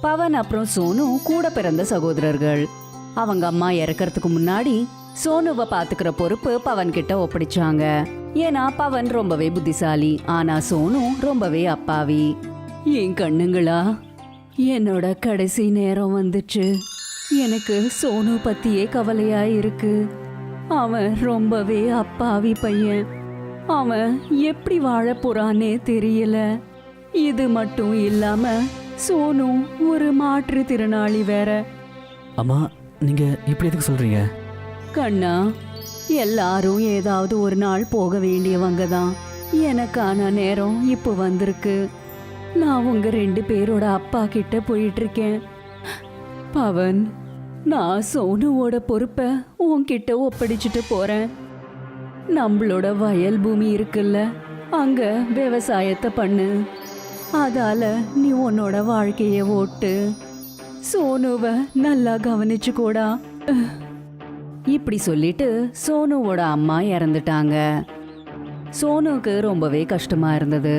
பவன் அப்புறம் சோனு கூட பிறந்த சகோதரர்கள். அவங்க அம்மா இறக்கறதுக்கு முன்னாடி சோனுவை பாத்துக்கிற பொறுப்பு பவன் கிட்ட ஒப்படைச்சாங்க. ஏன்னா பவன் ரொம்பவே புத்திசாலி, ஆனா சோனு ரொம்பவே அப்பாவி. என் கண்ணுங்களா, என்னோட கடைசி நேரம் வந்துச்சு. எனக்கு சோனு பத்தியே கவலையா இருக்கு. அவன் ரொம்பவே அப்பாவி பையன். அவன் எப்படி வாழ போறானே தெரியல. இது மட்டும் இல்லாம சோனு ஒரு மாற்றுத்திறனாளி வேற. அம்மா, நீங்க இப்படி எதுக்கு சொல்றீங்க? கண்ணா, எல்லாரும் ஏதாவது ஒரு நாள் போக வேண்டியவங்க தான். எனக்கான நேரம் இப்போ வந்திருக்கு. நான் உங்க 2 பேரோட அப்பா கிட்ட போயிட்டு இருக்கேன். பவன், நான் சோனுவோட பொறுப்பை உன்கிட்ட ஒப்படைச்சிட்டு போறேன். நம்மளோட வயல் பூமி இருக்குல்ல, அங்க விவசாயத்தை பண்ணு. அதால நீ உன்னோட வாழ்க்கைய ஓட்டு. சோனுவை நல்லா கவனிச்சுக்கோடா. இப்படி சொல்லிட்டு சோனுவோட அம்மா இறந்துட்டாங்க. சோனுக்கு ரொம்பவே கஷ்டமா இருந்தது.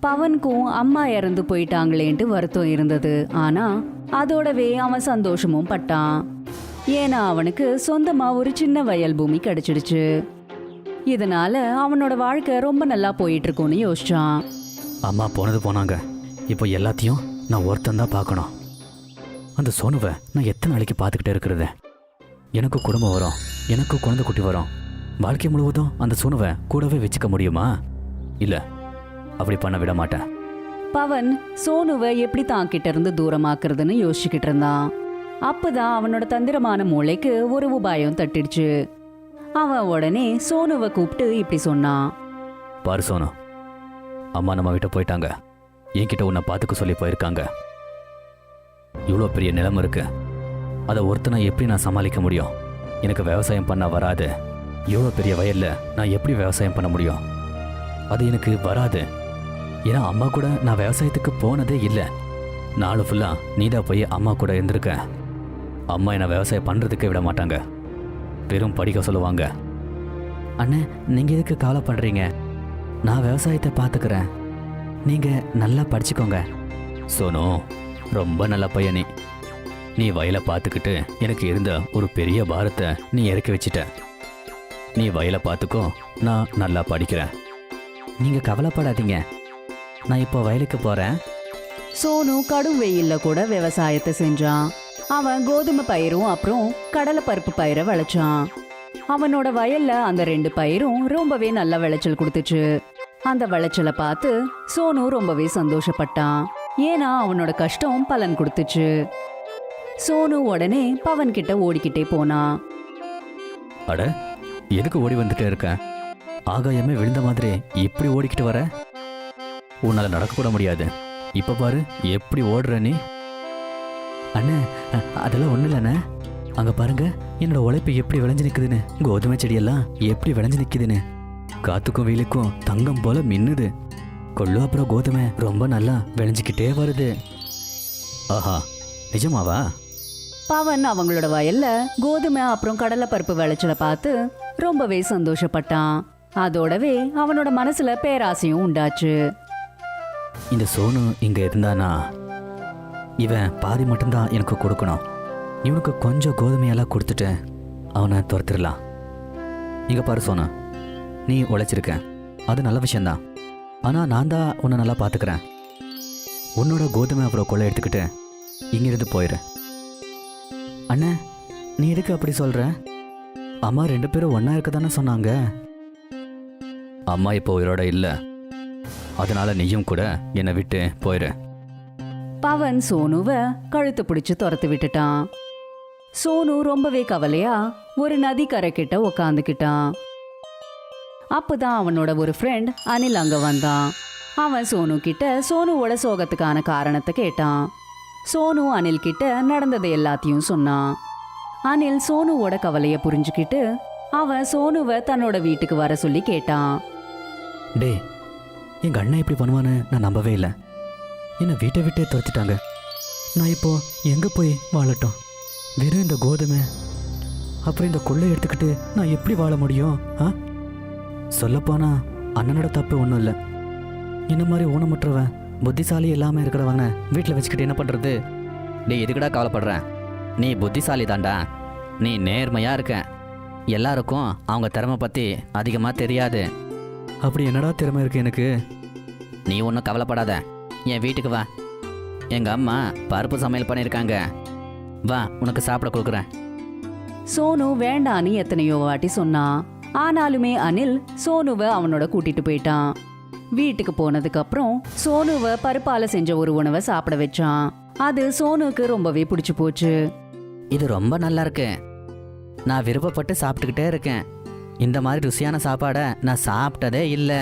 பவனுக்கும் அம்மா இறந்து போயிட்டாங்களேன்ட்டு வருத்தம் இருந்தது. ஆனா அதோடவே அவன் சந்தோஷமும் பட்டான். ஏன்னா அவனுக்கு சொந்தமா ஒரு சின்ன வயல் பூமி கிடைச்சிடுச்சு. இதனால அவனோட வாழ்க்கை ரொம்ப நல்லா போயிட்டு இருக்கும்னு யோசிச்சான். அம்மா போனது போனாங்க, இப்போ எல்லாத்தையும் நான் ஒருத்தன் தான் பார்க்கணும். அந்த சோனுவை நான் எத்தனை நாளைக்கு பார்த்துக்கிட்டே இருக்கிறது? எனக்கு குடும்பம் வரும், எனக்கு குழந்தை குட்டி வரும். வாழ்க்கை முழுவதும் அந்த சோனுவை கூடவே வச்சுக்க முடியுமா? இல்லை, அப்படி பண்ண விட மாட்டேன். பவன் சோனுவை எப்படி தான் கிட்ட இருந்து தூரமாக்குறதுன்னு யோசிச்சுக்கிட்டு இருந்தான். அப்பதான் அவனோட தந்திரமான மூளைக்கு ஒரு உபாயம் தட்டிடுச்சு. அவன் உடனே சோனுவை கூப்பிட்டு இப்படி சொன்னான். பாரு சோனு, அம்மா நம்ம வீட்டை போயிட்டாங்க. என்கிட்ட உன்னை பார்த்துக்க சொல்லி போயிருக்காங்க. இவ்வளோ பெரிய நிலைமை இருக்கு, அதை ஒருத்தனை எப்படி நான் சமாளிக்க முடியும்? எனக்கு விவசாயம் பண்ண வராது. இவ்வளோ பெரிய வயல்ல நான் எப்படி விவசாயம் பண்ண முடியும்? அது எனக்கு வராது. ஏன்னா அம்மா கூட நான் விவசாயத்துக்கு போனதே இல்லை. நாலு ஃபுல்லாக நீதான் போய் அம்மா கூட இருந்திருக்க. அம்மா என்னை விவசாயம் பண்ணுறதுக்கே விட மாட்டாங்க, வெறும் படிக்க சொல்லுவாங்க. அண்ணே, நீங்கள் எதுக்கு கவலைப்படுறீங்க? நான் விவசாயத்தை பார்த்துக்கிறேன், நீங்கள் நல்லா படிச்சுக்கோங்க. சோனு, ரொம்ப நல்ல பையனி. நீ வயலை பார்த்துக்கிட்டு எனக்கு இருந்த ஒரு பெரிய பாரத்தை நீ இறக்கி வச்சிட்ட. நீ வயலை பார்த்துக்கோ, நான் நல்லா படிக்கிறேன். நீங்கள் கவலைப்படாதீங்க, நான் இப்போ வயலுக்கு போகிறேன். சோனு கடும் வெயில்ல கூட விவசாயத்தை செஞ்சான். அவன் கோதுமை பயிரும் அப்புறம் கடலை பருப்பு பயிரை விளைச்சான். அவனோட வயல்ல அந்த 2 பயிரும் ரொம்பவே நல்ல விளைச்சல் கொடுத்துச்சு. அந்த விளைச்சலை பார்த்து சோனு ரொம்பவே சந்தோஷப்பட்டான். ஏன்னா அவனோட கஷ்டம் பலன் கொடுத்துச்சு. சோனு உடனே பவன் கிட்ட ஓடிக்கிட்டே போனான். அட, எதுக்கு ஓடி வந்துட்டே இருக்க? ஆகாயமே விழுந்த மாதிரி இப்படி ஓடிக்கிட்டு வர? உன்னால நடக்கக்கூட முடியாது. இப்ப பாரு எப்படி ஓடுற நீ. அண்ணே, அதெல்லாம் ஒண்ணு இல்லண்ணே. அங்க பாருங்க, என்னோட உழைப்பு எப்படி விளைஞ்சு நிக்குதுன்னு. கோதுமை செடியெல்லாம் எப்படி விளைஞ்சு நிக்குதுன்னு. காத்துக்கும் வெயிலுக்கும் தங்கம் போல மின்னுது. கொள்ளு அப்புறம் கோதுமை ரொம்ப நல்லா விளைஞ்சுக்கிட்டே வருது. ஆஹா, நிஜமாவா? பவன் அவங்களோட வயல்ல கோதுமை அப்புறம் கடலை பருப்பு விளைச்சலை பார்த்து ரொம்பவே சந்தோஷப்பட்டான். அதோடவே அவனோட மனசுல பேராசையும் உண்டாச்சு. இந்த சோனு இங்க இருந்தானா, இவன் பாதி மட்டும்தான் எனக்கு கொடுக்கணும். இவனுக்கு கொஞ்சம் கோதுமையெல்லாம் கொடுத்துட்டு அவனை துரத்திடலாம். இங்க பாரு சோனு, நீ உழைச்சிருக்க, அது நல்ல விஷயந்தான். ஆனா நான் தான் உன்னை நல்லா பார்த்துக்கிறேன். உன்னோட கோதுமை அப்புறம் கொள்ளை எடுத்துக்கிட்டு இங்கிருந்து போயிரு. அண்ணே, நீ எதுக்கு அப்படி சொல்ற? அம்மா 2 பேரும் ஒன்னா இருக்க தானே சொன்னாங்க. அம்மா இப்போ உயிரோட இல்லை, அதனால நீயும் கூட என்னை விட்டு போயிரு. பவன் சோனுவை கழுத்து பிடிச்சு துரத்து விட்டுட்டான். சோனு ரொம்பவே கவலையா ஒரு நதி கரை கிட்ட உக்காந்துக்கிட்டான். அப்பதான் அவனோட ஒரு ஃப்ரெண்ட் அனில் அங்க வந்தான். அவன் சோனு கிட்ட சோனுவோட சோகத்துக்கான காரணத்தை கேட்டான். சோனு அனில் கிட்ட நடந்ததை எல்லாத்தையும் சொன்னான். அனில் சோனுவோட கவலைய புரிஞ்சுக்கிட்டு அவன் சோனுவை தன்னோட வீட்டுக்கு வர சொல்லி கேட்டான். டே, எங்க அண்ணன் இப்படி பண்ணுவான்னு நான் நம்பவே இல்லை. என்னை வீட்டை விட்டே துரத்திட்டாங்க. நான் இப்போ எங்க போய் வாழட்டும்? வெறும் இந்த கோதுமை அப்புறம் இந்த கொள்ளை எடுத்துக்கிட்டு நான் எப்படி வாழ முடியும்? சொல்லப்போனா அண்ணனோட தப்பு ஒன்றும் இல்லை. என்ன மாதிரி ஊனமுற்றவன் புத்திசாலி இல்லாமல் இருக்கிறவனை வீட்டில் வச்சுக்கிட்டு என்ன பண்ணுறது? டேய் எதுக்குடா கவலைப்படுற? நீ புத்திசாலி தான்டா. நீ நேர்மையாக இருக்க. எல்லாருக்கும் அவங்க திறமை பற்றி அதிகமாக தெரியாது. அப்படி என்னடா திறமை இருக்கு எனக்கு? நீ ஒன்றும் கவலைப்படாத. என் வீட்டுக்கு வா. எங்கள் அம்மா பருப்பு சமையல் பண்ணியிருக்காங்க. வா, உனக்கு சாப்பிட கொடுக்குறேன். சோனு வேண்டான்னு எத்தனையோ வாட்டி சொன்னான். ஆனாலுமே அனில் சோனுவை அவனோட கூட்டிட்டு போயிட்டான். வீட்டுக்கு போனதுக்கு அப்புறம் சோனுவை பருப்பால செஞ்ச ஒரு உணவை சாப்பிட வச்சான். அது சோனுக்கு ரொம்பவே பிடிச்சு போச்சு. இது ரொம்ப நல்லா இருக்கு. நான் விருப்பப்பட்டு சாப்பிட்டுக்கிட்டே இருக்கேன். இந்த மாதிரி ருசியான சாப்பாடை நான் சாப்பிட்டதே இல்லை.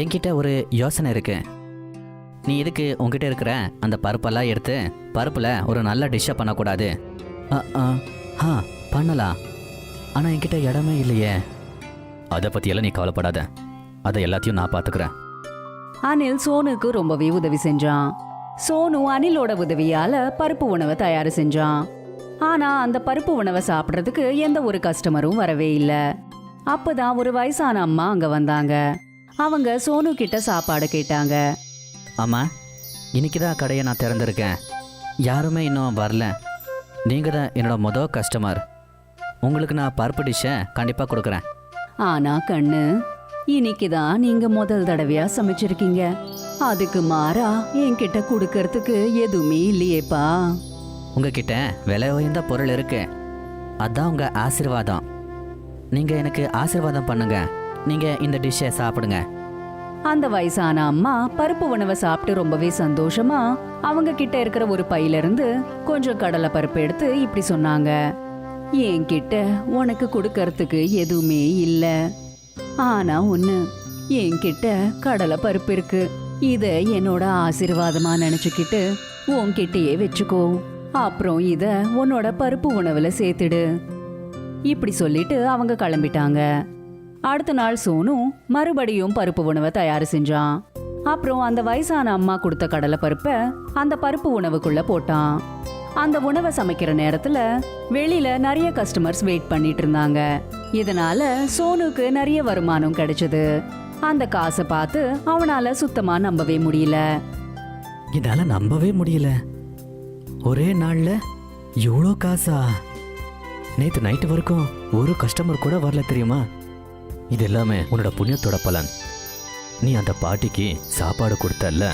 என்கிட்ட ஒரு யோசனை இருக்கு. நீ இதுக்கு உங்ககிட்ட இருக்கிற அந்த பருப்பெல்லாம் எடுத்து பருப்பில் ஒரு நல்ல டிஷ்ஷை பண்ணக்கூடாது? பண்ணலாம். ஆனால் என்கிட்ட இடமே இல்லையே. அதை பற்றியெல்லாம் நீ கவலைப்படாத. அதை எல்லாத்தையும் நான் பார்த்துக்கிறேன். அனில் சோனுக்கு ரொம்பவே உதவி செஞ்சான். சோனு அனிலோட உதவியால பருப்பு உணவை தயார் செஞ்சான். ஆனா அந்த பருப்பு உணவை சாப்பிட்றதுக்கு எந்த ஒரு கஸ்டமரும் வரவே இல்லை. அப்பதான் ஒரு வயசான அம்மா அங்க வந்தாங்க. அவங்க சோனு கிட்ட சாப்பாடு கேட்டாங்க. அம்மா, இன்னைக்கு தான் கடையை நான் திறந்திருக்கேன். யாருமே இன்னும் வரல. நீங்கள் தான் என்னோட மொதல் கஸ்டமர். உங்களுக்கு நான் பருப்பு டிஷ்ஷை கண்டிப்பாக கொடுக்குறேன். ஆனா கண்ணு, இன்னைக்கு தான் நீங்க முதல் தடவையா சமைச்சிருக்கீங்க. அதுக்கு மாறா என்கிட்ட கொடுக்கறதுக்கு எதுவுமே இல்லையேப்பா. உங்ககிட்ட விலை உயர்ந்த பொருள் இருக்கு. அதான் உங்க ஆசீர்வாதம். நீங்க எனக்கு ஆசீர்வாதம் பண்ணுங்க. நீங்க இந்த டிஷ்ஷை சாப்பிடுங்க. அந்த வயசான அம்மா பருப்பு உணவை சாப்பிட்டு ரொம்பவே சந்தோஷமா அவங்க கிட்ட இருக்கிற ஒரு பையில இருந்து கொஞ்சம் கடலை பருப்பு எடுத்து இப்படி சொன்னாங்க. என்கிட்ட உனக்கு கொடுக்கறதுக்கு எதுவுமே இல்ல. ஆனா ஒண்ணு, என்கிட்ட கடலை பருப்பு இருக்கு. இத என்னோட ஆசீர்வாதமா நினைச்சுக்கிட்டு உன்கிட்டயே வச்சுக்கோ. அப்புறம் இத உன்னோட பருப்பு உணவுல சேர்த்துடு. இப்படி சொல்லிட்டு அவங்க கிளம்பிட்டாங்க. அடுத்த நாள் சோனு மறுபடியும் பருப்பு உணவை தயார் செஞ்சான். அப்புறம் அந்த வயசான அம்மா கொடுத்த கடலை பருப்பை அந்த பருப்பு உணவுக்குள்ள போட்டான். அந்த உணவை சமைக்கிற நேரத்துல வெளியில நிறைய கஸ்டமர்ஸ் வெயிட் பண்ணிட்டு இருந்தாங்க. இதனால சோனுக்கு நிறைய வருமானம் கிடைச்சது. அந்த காசை பார்த்து அவனால சுத்தமா நம்பவே முடியல. என்னால நம்பவே முடியல. ஒரே நாள்ல இவ்வளோ காசா? நேற்று நைட்டு வரைக்கும் ஒரு கஸ்டமர் கூட வரல தெரியுமா? இது எல்லாமே உன்னோட புண்ணியத்தோட பலன். நீ அந்த பாட்டிக்கு சாப்பாடு கொடுத்தல்ல,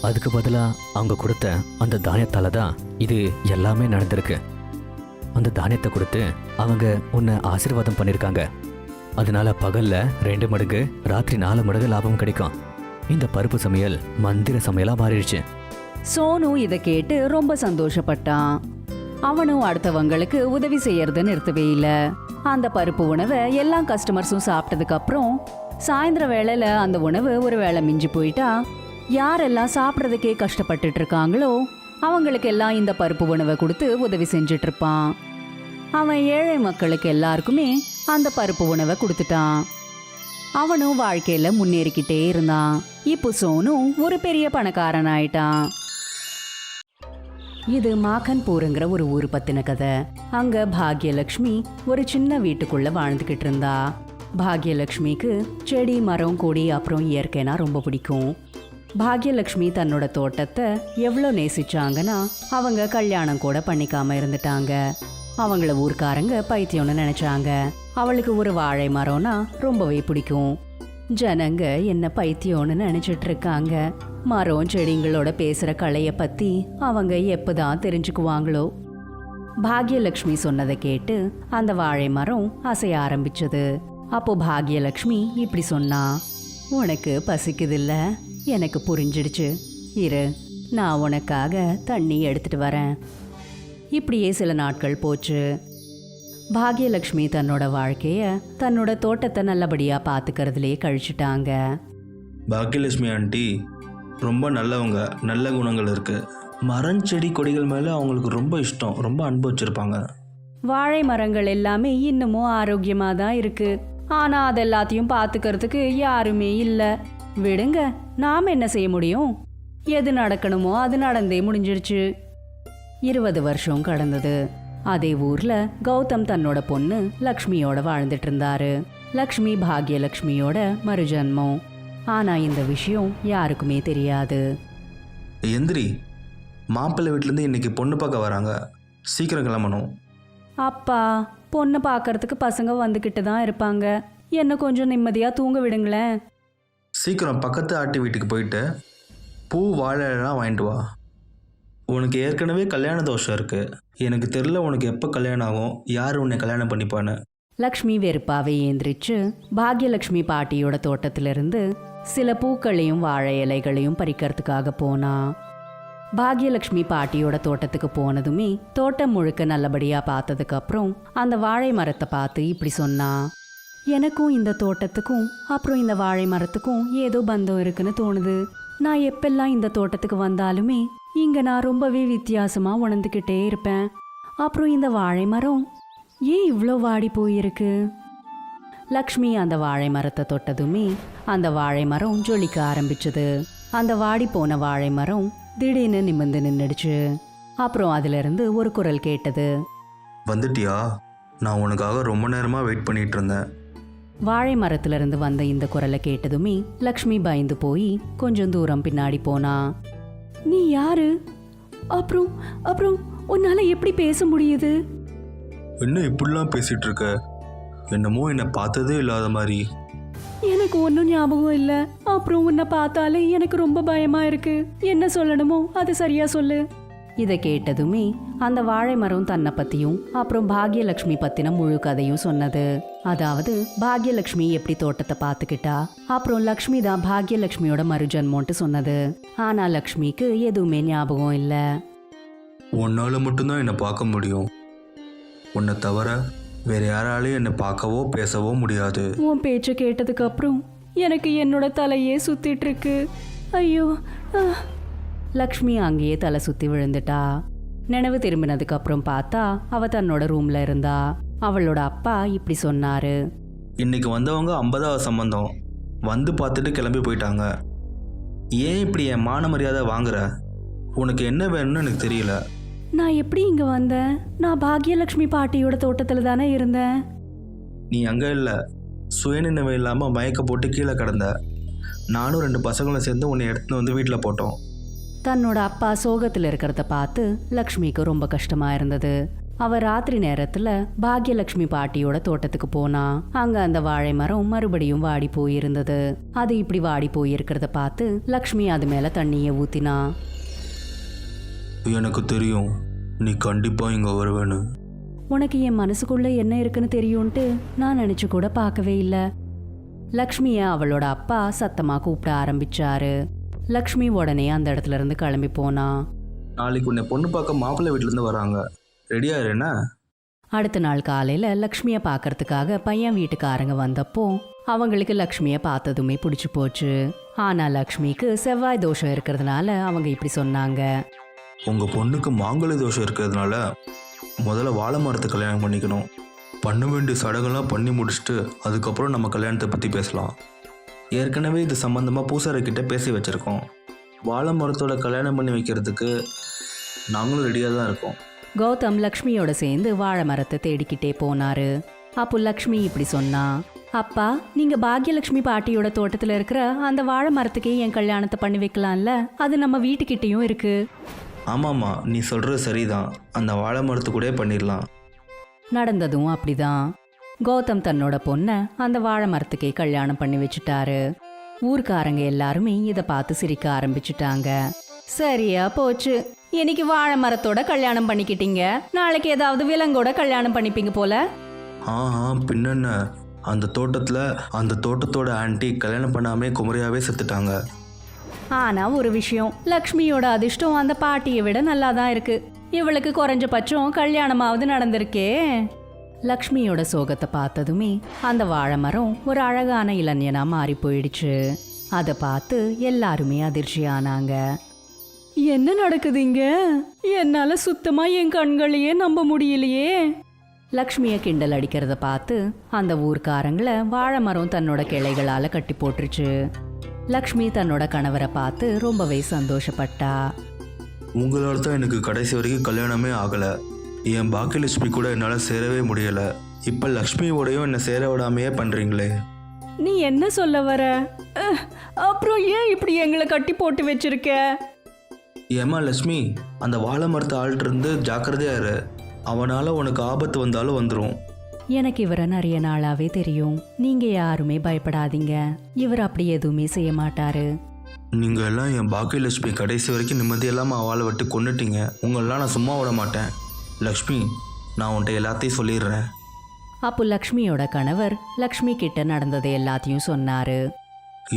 அதுக்கு பதிலாக அவங்க கொடுத்த அந்த தானியத்தால தான் இது எல்லாமே நடந்திருக்கு. அந்த தானியத்தை கொடுத்து அவங்க உன்னை ஆசீர்வாதம் பண்ணியிருக்காங்க. அதனால பகல்ல 2 மடங்கு, ராத்திரி 4 மடங்கு லாபம் கிடைக்கும். இந்த பருப்பு சமையல் மந்திர சமையலா மாறிடுச்சு. சோனு இதை கேட்டு ரொம்ப சந்தோஷப்பட்டான். அவனும் அடுத்தவங்களுக்கு உதவி செய்யறத நிறுத்தவே இல்ல. அந்த பருப்பு உணவை எல்லா கஸ்டமர்ஸும் சாப்பிட்டதுக்கு அப்புறம் சாயந்தர வேளையில அந்த உணவு ஒரு வேளை மிஞ்சி போயிட்டா யாரெல்லாம் சாப்பிட்றதுக்கே கஷ்டப்பட்டுட்டு இருக்காங்களோ அவங்களுக்கு எல்லாம் இந்த பருப்பு உணவை கொடுத்து உதவி செஞ்சுட்டு இருப்பான். அவன் ஏழை மக்களுக்கு எல்லாருக்குமே அந்த பருப்பு உணவை கொடுத்துட்டான். அவனும் வாழ்க்கையில முன்னேறிக்கிட்டே இருந்தான். இப்போ சோனு ஒரு பெரிய பணக்காரன் ஆயிட்டான். இது மாக்கன்பூருங்கிற ஒரு ஊர் பத்தின கதை. அங்க பாக்யலட்சுமி ஒரு சின்ன வீட்டுக்குள்ள வாழ்ந்துகிட்டு இருந்தா. பாக்யலட்சுமிக்கு செடி, மரம், கொடி அப்புறம் இயற்கைனா ரொம்ப பிடிக்கும். பாக்யலட்சுமி தன்னோட தோட்டத்தை எவ்வளோ நேசிச்சாங்கன்னா அவங்க கல்யாணம் கூட பண்ணிக்காம இருந்துட்டாங்க. அவங்கள ஊர்க்காரங்க பைத்தியம்னு நினைச்சாங்க. அவளுக்கு ஒரு வாழை மரம்னா ரொம்பவே பிடிக்கும். ஜனங்க என்ன பைத்தியம்னு நினைச்சிட்டு இருக்காங்க. மரம் செடிங்களோட பேசுற கலைய பத்தி அவங்க எப்பதான் தெரிஞ்சுக்குவாங்களோ. பாக்யலட்சுமி சொன்னதை கேட்டு அந்த வாழை மரம் அசைய ஆரம்பிச்சது. அப்போ பாக்யலட்சுமி இப்படி சொன்னா, உனக்கு பசிக்குதில்ல, எனக்கு புரிஞ்சிடுச்சு. இரு, நான் உனக்காக தண்ணி எடுத்துட்டு வரேன். இப்படியே சில நாட்கள் போச்சு. பாக்யலட்சுமி தன்னோட வாழ்க்கைய தன்னோட தோட்டத்தை நல்லபடியா பாத்துக்கிறதுலே கழிச்சிட்டாங்க. பாக்யலட்சுமி ஆண்டி ரொம்ப நல்லவங்க, நல்ல குணங்கள் இருக்கு. மரம் செடி கொடிகள் மேலே அவங்களுக்கு ரொம்ப இஷ்டம், ரொம்ப அன்பு வச்சிருப்பாங்க. வாழை மரங்கள் எல்லாமே இன்னமும் ஆரோக்கியமா தான் இருக்கு. ஆனா அதெல்லாத்தையும் பாத்துக்கிறதுக்கு யாருமே இல்ல. விடுங்க, நாம என்ன செய்ய முடியும்? எது நடக்கணுமோ அது நடந்தே முடிஞ்சிருச்சு. 20 வருஷம் கடந்தது. அதே ஊர்ல கௌதம் தன்னோட பொண்ணு லக்ஷ்மியோட வாழ்ந்துட்டு இருந்தாரு. லக்ஷ்மி பாக்யலட்சுமியோட மறுஜன்மம். ஆனா இந்த விஷயம் யாருக்குமே தெரியாது. எந்திரி, மாப்பிள்ளை வீட்டிலேருந்து இன்றைக்கி பொண்ணு பார்க்க வராங்க, சீக்கிரம் கிளம்பணும். அப்பா, பொண்ணை பார்க்கறதுக்கு பசங்க வந்துக்கிட்டு தான் இருப்பாங்க. என்ன கொஞ்சம் நிம்மதியாக தூங்க விடுங்களேன். சீக்கிரம் பக்கத்து ஆட்டி வீட்டுக்கு போயிட்டு பூ வாழைலாம் வாங்கிட்டு வா. உனக்கு ஏற்கனவே கல்யாண தோஷம் இருக்குது. எனக்கு தெரில உனக்கு எப்போ கல்யாணம் ஆகும், யார் உன்னை கல்யாணம் பண்ணிப்பான்னு. லக்ஷ்மி வெறுப்பாவே ஏந்திரிச்சு பாக்யலட்சுமி பாட்டியோட தோட்டத்திலிருந்து சில பூக்களையும் வாழை இலைகளையும் பறிக்கிறதுக்காக போனா. பாக்யலட்சுமி பாட்டியோட தோட்டத்துக்கு போனதுமே தோட்டம் முழுக்க நல்லபடியா பார்த்ததுக்கு அப்புறம் அந்த வாழை மரத்தை பார்த்து இப்படி சொன்னா, எனக்கும் இந்த தோட்டத்துக்கும் அப்புறம் இந்த வாழை மரத்துக்கும் ஏதோ பந்தம் இருக்குன்னு தோணுது. நான் எப்பெல்லாம் இந்த தோட்டத்துக்கு வந்தாலுமே இங்க நான் ரொம்பவே வித்தியாசமா உணர்ந்துக்கிட்டே இருப்பேன். அப்புறம் இந்த வாழை மரம் ஏன் இவ்வளோ வாடி போயிருக்கு? லக்ஷ்மி அந்த வாழை மரத்தை தொட்டதுமே அந்த வாழை மரம் ஜொலிக்க ஆரம்பிச்சது. அந்த வாடி போன வாழை மரம் திடீர்னு நிமிர்ந்து நின்றுடுச்சு. அப்புறம் அதிலிருந்து ஒரு குரல் கேட்டது. வந்துட்டியா? நான் உனக்காக ரொம்ப நேரமாக வெயிட் பண்ணிட்டு இருந்தேன். வாழை மரத்திலிருந்து வந்த இந்த குரலை கேட்டதுமே லக்ஷ்மி பயந்து போய் கொஞ்சம் தூரம் பின்னாடி போனா. நீ யாரு? அப்புறம் அப்புறம் உன்னால எப்படி பேச முடியுது? என்ன இப்படிலாம் பேசிட்டு இருக்க? என்னமோ என்னை பார்த்ததே இல்லாத மாதிரி. எனக்கு ஒன்றும் ஞாபகம் இல்லை. அப்புறம் உன்னை பார்த்தாலே எனக்கு ரொம்ப பயமா இருக்கு. என்ன சொல்லணுமோ அது சரியா சொல்லு. இதை கேட்டதுமே அந்த வாழை மரம் தன்னை பத்தியும் அப்புறம் பாக்யலட்சுமி பத்தின முழு கதையும் சொன்னது. அதாவது பாக்யலட்சுமி எப்படி தோட்டத்தை பார்த்துக்கிட்டா, அப்புறம் லக்ஷ்மி தான் பாக்யலட்சுமியோட மறுஜன்மோன்ட்டு சொன்னது. ஆனா லக்ஷ்மிக்கு எதுவுமே ஞாபகம் இல்லை. உன்னால மட்டும்தான் என்னை பார்க்க முடியும். உன்னை தவிர வேற யாராலையும் என்னை பார்க்கவோ பேசவோ முடியாது. உன் பேச்சை கேட்டதுக்கு அப்புறம் எனக்கு என்னோட தலையே சுத்திட்டு இருக்கு. ஐயோ! லக்ஷ்மி அங்கேயே தலை சுத்தி விழுந்துட்டா. நினைவு திரும்பினதுக்கு அப்புறம் பார்த்தா அவ தன்னோட ரூம்ல இருந்தா. அவளோட அப்பா இப்படி சொன்னாரு. இன்னைக்கு வந்தவங்க 50வது சம்பந்தம் வந்து பார்த்துட்டு கிளம்பி போயிட்டாங்க. ஏன் இப்படி என் மான மரியாதை வாங்குற? உனக்கு என்ன வேணும்னு எனக்கு தெரியல. நான் எப்படி இங்க வந்தேன்? நான் பாக்யலட்சுமி பாட்டியோட தோட்டத்துல தானே இருந்தேன். நீ அங்கே இல்லை, சுயநினைவு இல்லாமல் மயக்க போட்டு கீழே கிடந்த. நானும் 2 பசங்களும் சேர்ந்து உன்னை எடுத்துன்னு வந்து வீட்டில் போட்டோம். தன்னோட அப்பா சோகத்தில் இருக்கிறத பார்த்து லக்ஷ்மிக்கு ரொம்ப கஷ்டமா இருந்தது. அவ ராத்திரி நேரத்துல பாக்யலட்சுமி பாட்டியோட தோட்டத்துக்கு போனா. அங்க அந்த வாழை மரம் மறுபடியும் வாடி போயிருந்தது. அது இப்படி வாடி போயிருக்கிறத பார்த்து லக்ஷ்மி அது மேல தண்ணியை ஊத்தினா. எனக்கு தெரியும் நீ கண்டிப்பாக இங்கே வருவேன்னு. உனக்கு என் மனசுக்குள்ள என்ன இருக்குன்னு தெரியும்ட்டு நான் நினைச்சு கூட பார்க்கவே இல்லை. லக்ஷ்மிய அவளோட அப்பா சத்தமா கூப்பிட ஆரம்பிச்சாரு. லக்ஷ்மி உடனே அந்த இடத்துல இருந்து கிளம்பி போனா. நாளைக்கு உன்னை பொண்ணு பார்க்க மாப்பிள்ளை வீட்டிலேருந்து வராங்க, ரெடியா இருஎன்ன? அடுத்த நாள் காலையில லக்ஷ்மிய பார்க்கறதுக்காக பையன் வீட்டுக்காரங்க வந்தப்போ அவங்களுக்கு லக்ஷ்மிய பார்த்ததுமே பிடிச்சு போச்சு. ஆனா லக்ஷ்மிக்கு செவ்வாய் தோஷம் இருக்கிறதுனால அவங்க இப்படி சொன்னாங்க. உங்கள் பொண்ணுக்கு மாங்கல்ய தோஷம் இருக்கிறதுனால முதல்ல வாழை மரத்தை கல்யாணம் பண்ணிக்கணும். பண்ண வேண்டிய சடங்கெல்லாம் பண்ணி முடிச்சுட்டு அதுக்கப்புறம் நம்ம கல்யாணத்தை பற்றி பேசலாம். ஏற்கனவே இது சம்மந்தமாக பூசாரிக்கிட்ட பேசி வச்சுருக்கோம். வாழை மரத்தோட கல்யாணம் பண்ணி வைக்கிறதுக்கு நாங்களும் ரெடியாக தான் இருக்கோம். கௌதம் லக்ஷ்மியோட சேர்ந்து வாழை மரத்தை தேடிக்கிட்டே போனாரு. அப்போ லக்ஷ்மி இப்படி சொன்னா. அப்பா, நீங்க பாக்யலட்சுமி பாட்டியோட தோட்டத்துல இருக்கிற அந்த வாழை மரத்துக்கே என் கல்யாணத்தை பண்ணி வைக்கலாம்ல? அது நம்ம வீட்டுக்கிட்டேயும் இருக்கு. ஆமாம்மா, நீ சொல்கிறது சரிதான். அந்த வாழை மரத்து கூட பண்ணிடலாம். நடந்ததும் அப்படிதான். கௌதம் தன்னோட பொண்ணை அந்த வாழை மரத்துக்கே கல்யாணம் பண்ணி வச்சுட்டாரு. ஊர்க்காரங்க எல்லாருமே இதை பார்த்து சிரிக்க ஆரம்பிச்சுட்டாங்க. சரியா போச்சு, இன்னைக்கு வாழை மரத்தோட கல்யாணம் பண்ணிக்கிட்டீங்க, நாளைக்கு ஏதாவது விலங்கோட கல்யாணம் பண்ணிப்பீங்க போல. பின்னென்ன, அந்த தோட்டத்தோட ஆன்ட்டி கல்யாணம் பண்ணாமே குமரியாவே செத்துட்டாங்க. ஆனா ஒரு விஷயம், லக்ஷ்மியோட அதிர்ஷ்டம் அந்த பாட்டியை விட நல்லா தான் இருக்கு. இவளுக்கு குறைஞ்சபட்சம் கல்யாணமாவது நடந்திருக்கே. லக்ஷ்மியோட சோகத்தை பார்த்ததுமே அந்த வாழை மரம் ஒரு அழகான இளைஞனா மாறி போயிடுச்சு. அதை பார்த்து எல்லாருமே அதிர்ச்சி ஆனாங்க. என்ன நடக்குதுங்க? என்னால சுத்தமா என் கண்களையே நம்ப முடியலையே. லக்ஷ்மியை கிண்டல் அடிக்கிறத பார்த்து அந்த ஊர்க்காரங்களை வாழை மரம் தன்னோட கிளைகளால கட்டி போட்டுருச்சு. லக்ஷ்மி தன்னோட கணவரை பார்த்து ரொம்பவே சந்தோஷப்பட்டா. உங்களால் தான் எனக்கு கடைசி வரைக்கும் கல்யாணமே ஆகலை. என் பாக்கியலட்சுமி கூட என்னால் சேரவே முடியலை. இப்போ லக்ஷ்மியோடையும் என்னை சேர விடாமையே பண்ணுறீங்களே. நீ என்ன சொல்ல வர? அப்புறம் ஏன் இப்படி எங்களை கட்டி போட்டு வச்சிருக்க? ஏம்மா லட்சுமி, அந்த வாழை மரத்தை ஆள்கிட்ட இருந்து ஜாக்கிரதையா இரு. அவனால் உனக்கு ஆபத்து வந்தாலும் வந்துடும். எனக்கு இவரை நிறைய நாளாவே தெரியும். நீங்க யாருமே பயப்படாதீங்க. இவர் அப்படி எதுவுமே செய்ய மாட்டாரு. நீங்கள் எல்லாம் என் பாக்கியலட்சுமி கடைசி வரைக்கும் நிம்மதி இல்லாமல் அவளை விட்டு கொண்டுட்டீங்க. உங்களெல்லாம் நான் சும்மா விட மாட்டேன். லக்ஷ்மி, நான் உன்ட்ட எல்லாத்தையும் சொல்லிடுறேன். அப்போ லக்ஷ்மியோட கணவர் லக்ஷ்மி கிட்ட நடந்ததை எல்லாத்தையும் சொன்னாரு.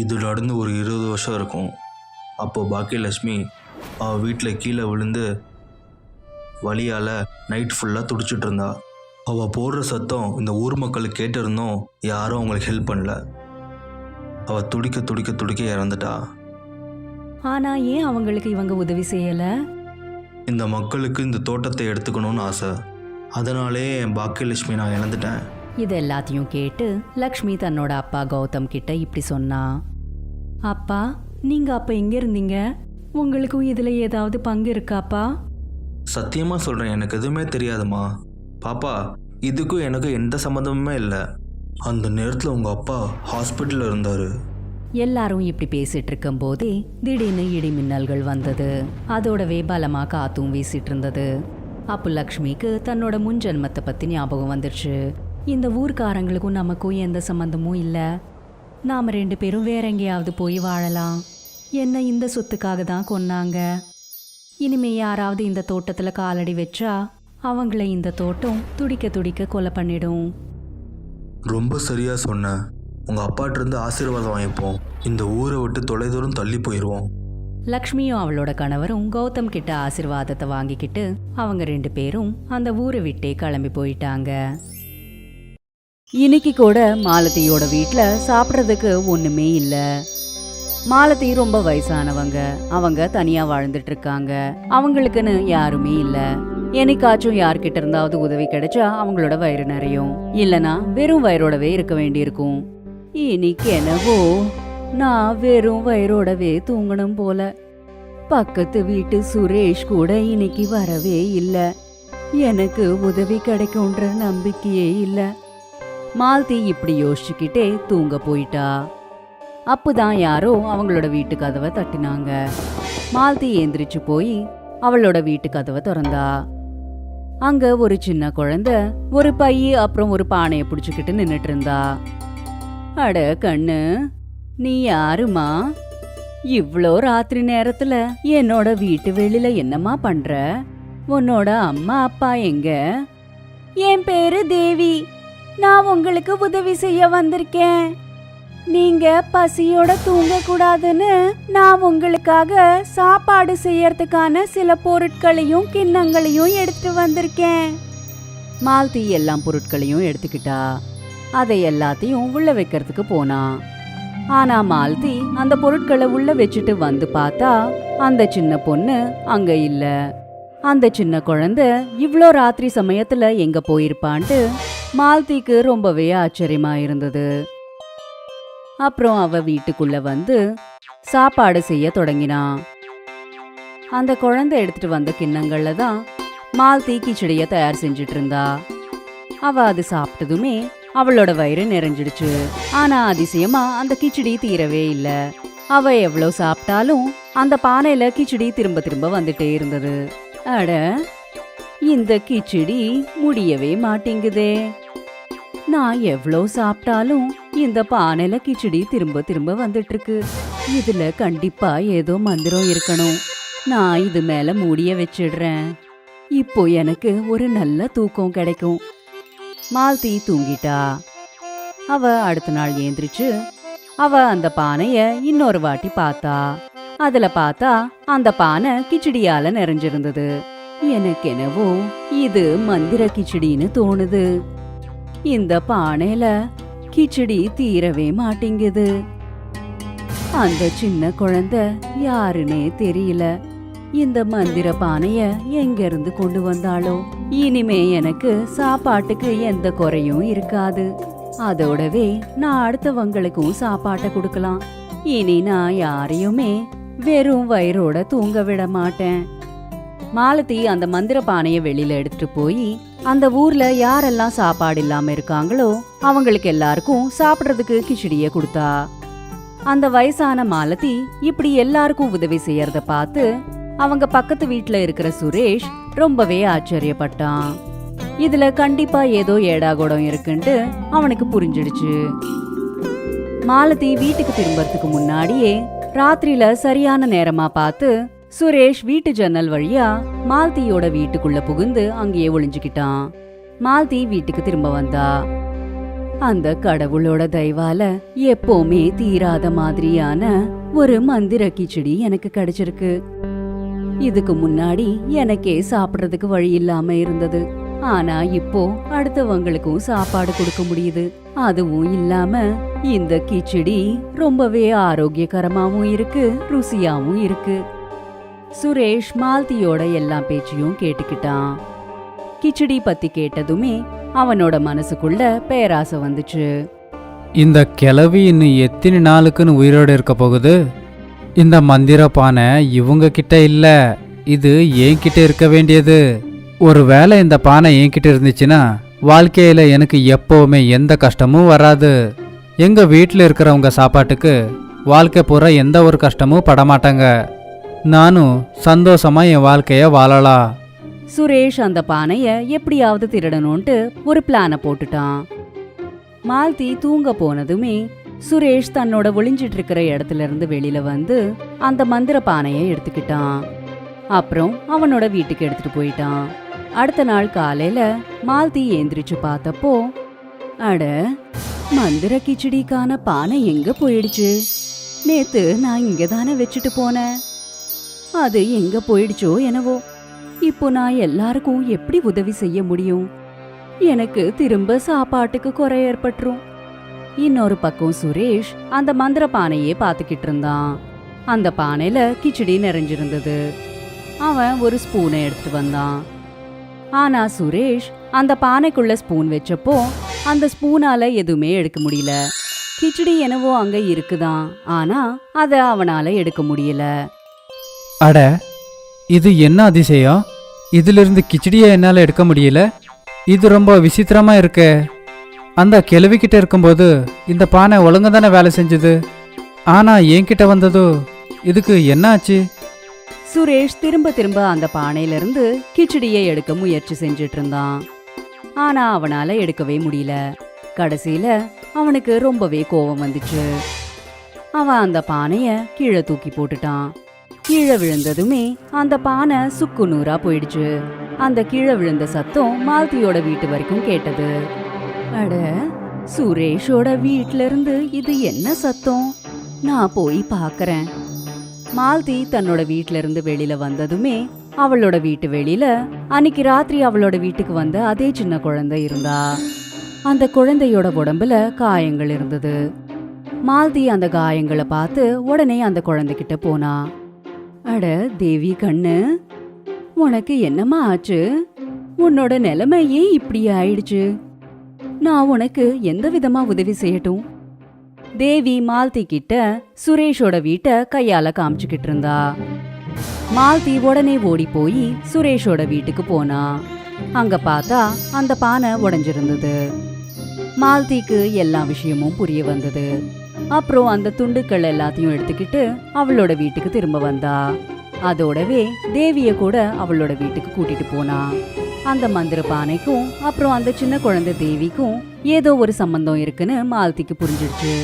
இது நடந்து ஒரு 20 வருஷம் இருக்கும். அப்போது பாக்கியலட்சுமி அவள் வீட்டில் கீழே விழுந்து வலியால் நைட் ஃபுல்லாக துடிச்சிட்டு இருந்தா. அவள் போடுற சத்தம் இந்த ஊர் மக்களுக்கு கேட்டிருந்தோம், யாரும் அவங்களுக்கு ஹெல்ப் பண்ணல. அவள் துடிக்க துடிக்க துடிக்க இறந்துட்டா. ஆனா ஏன் அவங்களுக்கு இவங்க உதவி செய்யல? இந்த மக்களுக்கு இந்த தோட்டத்தை எடுத்துக்கணும்னு ஆசை. அதனாலே என் பாக்கியலட்சுமி நான் இழந்துட்டேன். இது எல்லாத்தையும் கேட்டு லக்ஷ்மி தன்னோட அப்பா கௌதம் கிட்ட இப்படி சொன்னா. அப்பா, நீங்க அப்ப எங்க இருந்தீங்க? உங்களுக்கும் இதுல ஏதாவது பங்கு இருக்காப்பா? சத்தியமாக சொல்கிறேன், எனக்கு எதுவுமே தெரியாதுமா. பாப்பா, இதுக்கும் எனக்கும் எந்த சம்மந்தமுமே இல்லை. அந்த நேரத்தில் உங்கள் அப்பா ஹாஸ்பிட்டலில் இருந்தார். எல்லாரும் இப்படி பேசிட்டு இருக்கும் போதே திடீர்னு இடி மின்னல்கள் வந்தது. அதோடவே பலமா காத்தும் வீசிட்டு இருந்தது. அப்போ லக்ஷ்மிக்கு தன்னோட முன்ஜென்மத்தை பத்தி ஞாபகம் வந்துருச்சு. இந்த ஊர்க்காரங்களுக்கும் நமக்கும் எந்த சம்பந்தமும் இல்லை. நாம 2 பேரும் வேற எங்கேயாவது போய் வாழலாம். என்ன இந்த சொத்துக்காக தான் கொன்னாங்க. இனிமே யாராவது இந்த தோட்டத்துல காலடி வச்சா அவங்கள இந்த தோட்டம் துடிக்க துடிக்க கொலை பண்ணிடும். ரொம்ப சரியாக சொன்னேன். உங்கள் அப்பாட்டிருந்து ஆசீர்வாதம் வாங்கிப்போம். இந்த ஊரை விட்டு தொலைதூரம் தள்ளி போயிடுவோம். லக்ஷ்மியும் அவளோட கணவரும் கௌதம் கிட்ட ஆசீர்வாதத்தை வாங்கிக்கிட்டு அவங்க 2 பேரும் அந்த ஊரை விட்டே கிளம்பி போயிட்டாங்க. இன்னைக்கு கூட மாலதியோட வீட்ல சாப்பிட்றதுக்கு ஒண்ணுமே இல்ல. மாலதி ரொம்ப வயசானவங்க. அவங்க தனியா வாழ்ந்துட்டு இருக்காங்க. அவங்களுக்குன்னு யாருமே இல்ல. என்னைக்காச்சும் யார்கிட்ட இருந்தாவது உதவி கிடைச்சா அவங்களோட வயிறு நிறையும். இல்லனா வெறும் வயிறோடவே இருக்க வேண்டியிருக்கும். இன்னைக்கு என்னவோ நான் வெறும் வயிறோடவே தூங்கணும் போல. பக்கத்து வீட்டு சுரேஷ் கூட இன்னைக்கு வரவே இல்ல. எனக்கு உதவி கிடைக்கும்ன்ற நம்பிக்கையே இல்ல. மாலதி இப்படி யோசிச்சுக்கிட்டே தூங்க போயிட்டா. அப்பதான் யாரோ அவங்களோட வீட்டு கதவை தட்டினாங்க. மாலதி எந்திரிச்சு போய் அவளோட வீட்டு கதவை திறந்தா. அங்க ஒரு சின்ன குழந்தை ஒரு பைய அப்புறம் ஒரு பானையை பிடிச்சுக்கிட்டு நின்னுட்டு இருந்தா. அட கண்ணு, நீ யாருமா? இவ்ளோ ராத்திரி நேரத்துல என்னோட வீட்டு வெளியில என்னம்மா பண்ற? உன்னோட அம்மா அப்பா எங்க? என் பேரு தேவி. நான் உங்களுக்கு உதவி செய்ய வந்திருக்கேன். நீங்க பசியோட தூங்க கூடாதுன்னு நான் உங்களுக்காக சாப்பாடு செய்யறதுக்கான சில பொருட்களையும் கிண்ணங்களையும் எடுத்துட்டு வந்திருக்கேன். மாலதி எல்லாம் பொருட்களையும் எடுத்துக்கிட்டா. அதை எல்லாத்தையும் உள்ள வைக்கிறதுக்கு போனா. ஆனா மாலதி அந்த பொருட்களை உள்ள வச்சுட்டு வந்து பார்த்தா அந்த சின்ன பொண்ணு அங்க இல்ல. அந்த சின்ன குழந்தை இவ்ளோ ராத்திரி சமயத்துல எங்க போயிருப்பான்ட்டு மாலதிக்கு ரொம்பவே ஆச்சரியமா இருந்தது. அப்புறம் அவ வீட்டுக்குள்ள வந்து சாப்பாடு செய்ய தொடங்கினா. அந்த குழந்தை எடுத்துட்டு வந்த கிண்ணங்கள்ல தான் மாலதி கிச்சடிய தயார் செஞ்சுட்டு இருந்தா. அவ அது சாப்பிட்டதுமே அவளோட வயிறு நிறைஞ்சிடுச்சு. ஆனா அதிசயமா அந்த கிச்சடி தீரவே இல்ல. அவ எவ்வளவு சாப்பிட்டாலும் அந்த பானையில கிச்சடி திரும்ப திரும்ப வந்துட்டே இருந்தது. அட, இந்த கிச்சடி முடியவே மாட்டேங்குதே. நான் எவ்வளவு சாப்பிட்டாலும் இந்த பானையில கிச்சடி திரும்ப திரும்ப வந்துட்டு இருக்கு. இதுல கண்டிப்பா ஏதோ மந்திரம் இருக்கணும். நான் இது மேல மூடிய வச்சிடுறேன். இப்போ எனக்கு ஒரு நல்ல தூக்கம் கிடைக்கும். மாலதி தூங்கிட்டா. அவ அடுத்த நாள் ஏந்திரிச்சு அவ அந்த பானைய இன்னொரு வாட்டி பார்த்தா. அதுல பார்த்தா அந்த பானை கிச்சடியால நிறைஞ்சிருந்தது. எனக்கு என்னவோ இது மந்திர கிச்சடின்னு தோணுது. இந்த பானையில கிச்சடி தீரவே மாட்டேங்குது. அந்த சின்ன குழந்தை யாருன்னே தெரியல. இந்த மந்திர பானைய எங்க இருந்து கொண்டு வந்தாளோ? இனிமே எனக்கு சாப்பாட்டுக்கு எந்த குறையும் இருக்காது. அதோடவே நான் அடுத்தவங்களுக்கும் சாப்பாட்டை கொடுக்கலாம். இனி நான் யாரையுமே வெறும் வயிறோட தூங்க விட மாட்டேன். மாலதி அந்த மந்திர பானைய வெளியில எடுத்துட்டு போய் அந்த ஊர்ல யாரெல்லாம் சாப்பாடு இல்லாம இருக்காங்களோ அவங்களுக்கு எல்லாருக்கும் சாப்பிடுறதுக்கு கிச்சடிய கொடுத்தா. அந்த வயசான மாலதி இப்படி எல்லாருக்கும் உதவி செய்யறத பார்த்து அவங்க பக்கத்து வீட்ல இருக்கிற சுரேஷ் ரொம்பவே ஆச்சரியப்பட்டான். இதுல கண்டிப்பா ஏதோ ஏடாகூடம் இருக்குன்ட்டு அவனுக்கு புரிஞ்சிடுச்சு. மாலதி வீட்டுக்கு திரும்பறதுக்கு முன்னாடியே ராத்திரியில சரியான நேரமா பார்த்து சுரேஷ் வீட்டு ஜன்னல் வழியா மாலதியோட வீட்டுக்குள்ள புகுந்து அங்கேயே ஒளிஞ்சுக்கிட்டான். மாலதி வீட்டுக்கு திரும்ப வந்தா. அந்த கடவுளோட தயவால எப்பவுமே தீராத மாதிரியான ஒரு மந்திர கிச்சடி எனக்கு கிடைச்சிருக்கு. இதுக்கு முன்னாடி எனக்கே சாப்பிடுறதுக்கு வழி இல்லாம இருந்தது. ஆனா இப்போ அடுத்தவங்களுக்கும் சாப்பாடு கொடுக்க முடியுது. அதுவும் இல்லாம இந்த கிச்சடி ரொம்பவே ஆரோக்கியகரமாவும் இருக்கு, ருசியாவும் இருக்கு. சுரேஷ் மாலதியோட எல்லா பேச்சையும் கேட்டுக்கிட்டான். கிச்சடி பத்தி கேட்டதுமே அவனோட மனசுக்குள்ள பேராசை வந்துச்சு. இந்த கிழவி இன்னும் எத்தனை நாளுக்குன்னு உயிரோடு இருக்க போகுது? இந்த மந்திர பானை இவங்க கிட்ட இல்ல, இது என்கிட்ட இருக்க வேண்டியது. ஒருவேளை இந்த பானை என்கிட்ட இருந்துச்சுன்னா வாழ்க்கையில எனக்கு எப்பவுமே எந்த கஷ்டமும் வராது. எங்க வீட்டில் இருக்கிறவங்க சாப்பாட்டுக்கு வாழ்க்கை பூரா எந்த ஒரு கஷ்டமும் படமாட்டாங்க. நானும் சந்தோஷமா என் வாழ்க்கைய வாழலாம். சுரேஷ் அந்த பானைய எப்படியாவது திருடணும்ட்டு ஒரு பிளான போட்டுட்டான். மாலதி தூங்க போனதுமே சுரேஷ் தன்னோட ஒளிஞ்சிட்டு இருக்கிற இடத்துல இருந்து வெளியில வந்து அந்த மந்திர பானைய எடுத்துக்கிட்டான். அப்புறம் அவனோட வீட்டுக்கு எடுத்துட்டு போயிட்டான். அடுத்த நாள் காலையில மாலதி ஏந்திரிச்சு பார்த்தப்போ, அட, மந்திர கிச்சடிக்கான பானை எங்க போயிடுச்சு? நேத்து நான் இங்க தானே வச்சுட்டு போனேன். அது எங்க போயிடுச்சோ என்னவோ. இப்போ நான் எல்லாருக்கும் எப்படி உதவி செய்ய முடியும்? எனக்கு திரும்ப சாப்பாட்டுக்கு குறை ஏற்பட்டுரும். இன்னொரு பக்கம் சுரேஷ் அந்த மந்திர பானையே பார்த்துக்கிட்டு இருந்தான். அந்த பானையில கிச்சடி நிறைஞ்சிருந்தது. அவன் ஒரு ஸ்பூனை எடுத்துட்டு வந்தான். ஆனா சுரேஷ் அந்த பானைக்குள்ள ஸ்பூன் வச்சப்போ அந்த ஸ்பூனால எதுவுமே எடுக்க முடியல. கிச்சடி என்னவோ அங்க இருக்குதான், ஆனா அத அவனால எடுக்க முடியல. அட, இது என்ன அதிசயம்! இதிலிருந்து கிச்சடியை என்னால் எடுக்க முடியல. இது ரொம்ப விசித்திரமா இருக்கே. அந்த கிழவிக்கிட்ட இருக்கும்போது இந்த பானை ஒழுங்கா தானே வேலை செஞ்சது. ஆனா என்கிட்ட வந்ததோ இதுக்கு என்ன ஆச்சு? சுரேஷ் திரும்ப திரும்ப அந்த பானையிலிருந்து கிச்சடியை எடுக்க முயற்சி செஞ்சிட்டு இருந்தான். ஆனா அவனால எடுக்கவே முடியல. கடைசியில அவனுக்கு ரொம்பவே கோபம் வந்துச்சு. அவன் அந்த பானைய கீழே தூக்கி போட்டுட்டான். கீழே விழுந்ததுமே அந்த பானை சுக்கு நூறா போயிடுச்சு. அந்த கீழே விழுந்த சத்தம் மாலதியோட வீட்டு வரைக்கும் கேட்டது. அட, சுரேஷோட வீட்ல இருந்து இது என்ன சத்தம்? நான் போய் பாக்கறேன். மாலதி தன்னோட வீட்ல இருந்து வெளியில வந்ததுமே அவளோட வீட்டு வெளியில அன்னைக்கு ராத்திரி அவளோட வீட்டுக்கு வந்த அதே சின்ன குழந்தை இருந்தா. அந்த குழந்தையோட உடம்புல காயங்கள் இருந்தது. மாலதி அந்த காயங்களை பார்த்து உடனே அந்த குழந்தைகிட்ட போனா. அட தேவி கண்ணு, உனக்கு என்னம்மா ஆச்சு? உன்னோட நிலைமையே இப்படி ஆயிடுச்சு. நான் உனக்கு எந்த விதமா உதவி செய்யட்டும்? தேவி மாலதி கிட்ட சுரேஷோட வீட்டை கையால காமிச்சுக்கிட்டு இருந்தா. மாலதி உடனே ஓடி போய் சுரேஷோட வீட்டுக்கு போனா. அங்க பார்த்தா அந்த பானை உடைஞ்சிருந்தது. மாலதிக்கு எல்லா விஷயமும் புரிய வந்தது. அப்புறம் அந்த துண்டுக்கள் எல்லாத்தையும் எடுத்துக்கிட்டு அவளோட வீட்டுக்கு திரும்ப வந்தா. அதோடவே தேவிய கூட அவளோட வீட்டுக்கு கூட்டிட்டு போனா. அந்த மந்திர பானைக்கும் அப்புறம் அந்த சின்ன குழந்தை தேவிக்கும் ஏதோ ஒரு சம்பந்தம் இருக்குன்னு மாலதிக்கு புரிஞ்சிடுச்சு.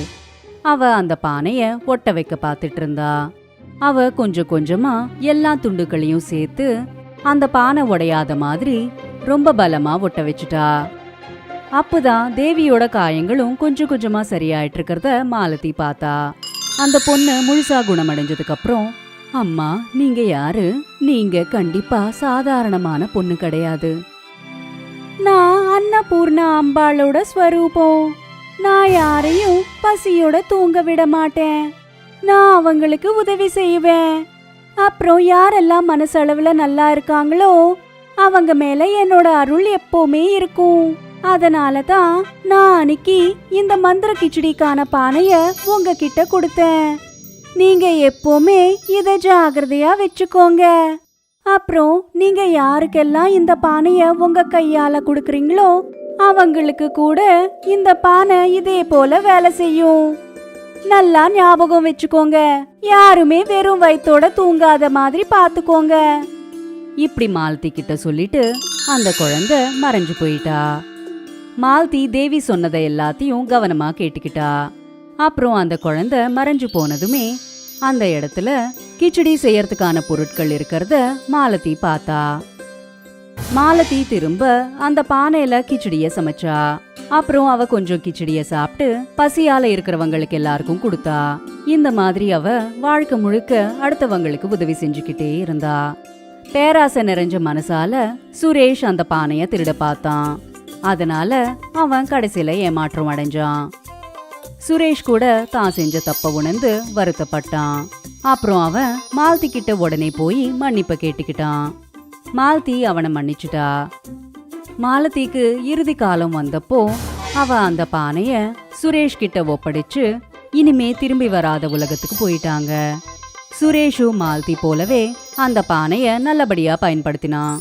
அவ அந்த பானைய ஒட்ட வைக்க பார்த்துட்டு இருந்தா. அவ கொஞ்சம் கொஞ்சமா எல்லா துண்டுகளையும் சேர்த்து அந்த பானை உடையாத மாதிரி ரொம்ப பலமா ஒட்ட வச்சுட்டா. அப்பதான் தேவியோட காயங்களும் கொஞ்சம் கொஞ்சமா சரியாயிட்டு இருக்கிறத மாலதி பார்த்தா. அந்த பொண்ணு முழுசா குணமடைஞ்சதுக்கு அப்புறம், அம்மா, நீங்க யாரு? நீங்க கண்டிப்பா சாதாரணமான பொண்ணு கிடையாது. நான் அன்னபூர்ணா அம்பாளோட ஸ்வரூபம். நான் யாரையும் பசியோட தூங்க விட மாட்டேன். நான் அவங்களுக்கு உதவி செய்வேன். அப்புறம் யாரெல்லாம் மனசளவுல நல்லா இருக்காங்களோ அவங்க மேல என்னோட அருள் எப்பவுமே இருக்கும். அதனாலதான் நான் அன்னைக்கு இந்த மந்திர கிச்சடிக்கான பானைய உங்ககிட்ட கொடுத்தேன். நீங்க எப்பவுமே இத ஜாகிரதையா வச்சுக்கோங்க. அப்புறம் நீங்க யாருக்கெல்லாம் இந்த பானைய உங்க கையால குடுக்கறீங்களோ அவங்களுக்கு கூட இந்த பானை இதே போல வேலை செய்யும். நல்லா ஞாபகம் வச்சுக்கோங்க, யாருமே வெறும் வயித்தோட தூங்காத மாதிரி பாத்துக்கோங்க. இப்படி மாலதி கிட்ட சொல்லிட்டு அந்த குழந்தை மறைஞ்சு போயிட்டா. மாலதி தேவி சொன்னதை எல்லாத்தையும் கவனமா கேட்டுக்கிட்டா. அப்புறம் அந்த குழந்தை மறைஞ்சு போனதுமே அந்த இடத்துல கிச்சடி செய்யறதுக்கான பொருட்கள் இருக்கிறத மாலதி பார்த்தா. மாலதி திரும்ப அந்த பானையில கிச்சடிய சமைச்சா. அப்புறம் அவ கொஞ்சம் கிச்சடிய சாப்பிட்டு பசியால இருக்கிறவங்களுக்கு எல்லாருக்கும் கொடுத்தா. இந்த மாதிரி அவ வாழ்க்கை முழுக்க அடுத்தவங்களுக்கு உதவி செஞ்சுக்கிட்டே இருந்தா. பேராசை நிறைஞ்ச மனசால சுரேஷ் அந்த பானைய திருட பார்த்தான். அதனால அவன் கடைசியில ஏமாற்றம் அடைஞ்சான். சுரேஷ் கூட தான் செஞ்ச தப்ப உணர்ந்து வருத்தப்பட்டான். அப்புறம் அவன் மாலதி கிட்ட உடனே போய் மன்னிப்ப கேட்டுக்கிட்டான். மாலதி அவனை மன்னிச்சுட்டா. மாலதிக்கு இறுதி காலம் வந்தப்போ அவ அந்த பானைய சுரேஷ் கிட்ட ஒப்படைச்சு இனிமே திரும்பி வராத உலகத்துக்கு போயிட்டாங்க. சுரேஷும் மாலதி போலவே அந்த பானைய நல்லபடியா பயன்படுத்தினான்.